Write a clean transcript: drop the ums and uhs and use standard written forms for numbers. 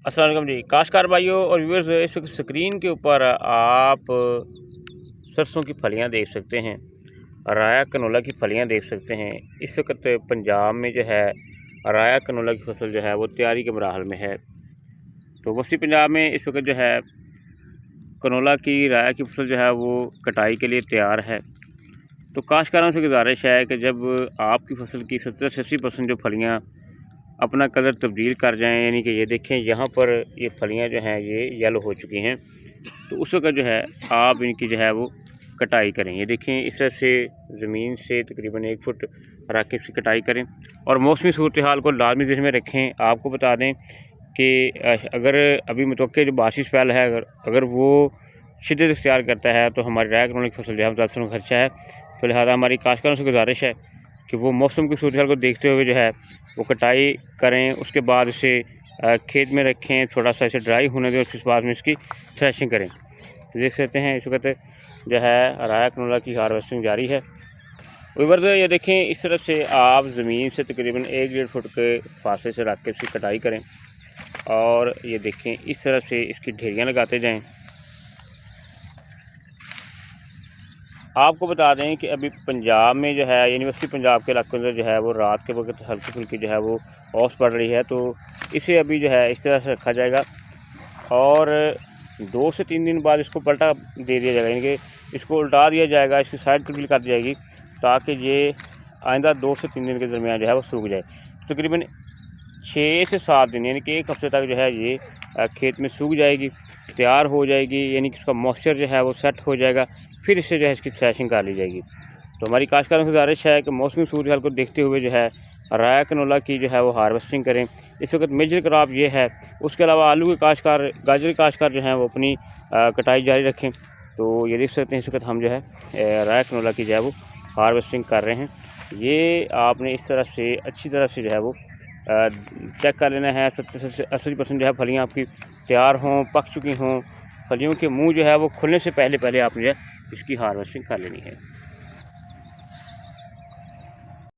अस्सलाम वालेकुम जी, काश्तकार भाइयों और व्यूअर्स, इस वक्त स्क्रीन के ऊपर आप सरसों की फलियां देख सकते हैं, राया कनोला की फलियां देख सकते हैं। इस वक्त पंजाब में जो है राया कनोला की फसल जो है वो तैयारी के मराहल में है। तो वसी पंजाब में इस वक्त जो है कनोला की राया की फसल जो है वो कटाई के लिए तैयार है। तो काश्तकारों से गुजारिश है कि जब आपकी फसल की 70 से 80% जो फलियाँ अपना कलर तब्दील कर जाएं, यानी कि ये देखें यहाँ पर ये फलियाँ जो हैं ये येलो हो चुकी हैं, तो उस वक्त जो है आप इनकी जो है वो कटाई करें। ये देखें इस तरह से ज़मीन से तकरीबन 1 फुट रख के इसकी कटाई करें और मौसमी सूरत हाल को लाजमी ज़हन में रखें। आपको बता दें कि अगर अभी मुतवक्किल जो बारिश स्पेल है अगर वो शिद्दत इख्तियार करता है तो हमारी राया कनोला की फसल जो है ज़्यादा खर्चा है। तो लिहाजा हमारी काश्तकारों से गुजारिश है कि वो मौसम की सूरत हाल को देखते हुए जो है वो कटाई करें, उसके बाद इसे खेत में रखें, थोड़ा सा इसे ड्राई होने दें, उसके बाद में इसकी थ्रेशिंग करें। तो देख सकते हैं इस वक्त जो है राया कनोला की हार्वेस्टिंग जारी है। व्यूअर्स, ये देखें इस तरह से आप ज़मीन से तकरीबन 1-1.5 फुट के फासले से रख के इसकी कटाई करें और ये देखें इस तरह से इसकी ढेरियाँ लगाते जाएं। आपको बता दें कि अभी पंजाब में जो है यूनिवर्सिटी पंजाब के इलाकों में जो है वो रात के वक्त हल्की फुल्की जो है वो ओस पड़ रही है, तो इसे अभी जो है इस तरह से रखा जाएगा और 2 से 3 दिन बाद इसको पलटा दे दिया जाएगा, यानी कि इसको उल्टा दिया जाएगा, इसकी साइड तब्दील कर दी जाएगी ताकि ये आइंदा 2 से 3 दिन के दरमियान जो है वो सूख जाए। तकरीबन 6 से 7 दिन यानी कि 1 हफ्ते तक जो है ये खेत में सूख जाएगी, तैयार हो जाएगी, यानी कि इसका मॉइस्चर जो है वो सेट हो जाएगा, फिर इससे जो है इसकी थ्रेशिंग कर ली जाएगी। तो हमारी काश्तकारों से गुजारिश है कि मौसमी सूरत हाल को देखते हुए जो है राया कनोला की जो है वो हार्वेस्टिंग करें। इस वक्त मेजर क्रॉप ये है, उसके अलावा आलू के काश्तकार, गाजर के काश्तकार जो हैं वो अपनी कटाई जारी रखें। तो ये देख सकते हैं इस वक्त हम जो है राया कनोला की जो है वो हार्वेस्टिंग कर रहे हैं। ये आपने इस तरह से अच्छी तरह से जो है वो चेक कर लेना है। 70 से 80% जो है फलियाँ आपकी तैयार हों, पक चुकी हों, फलियों के मुंह जो है वो खुलने से पहले आपने जो है इसकी हार्वेस्टिंग कर लेनी है।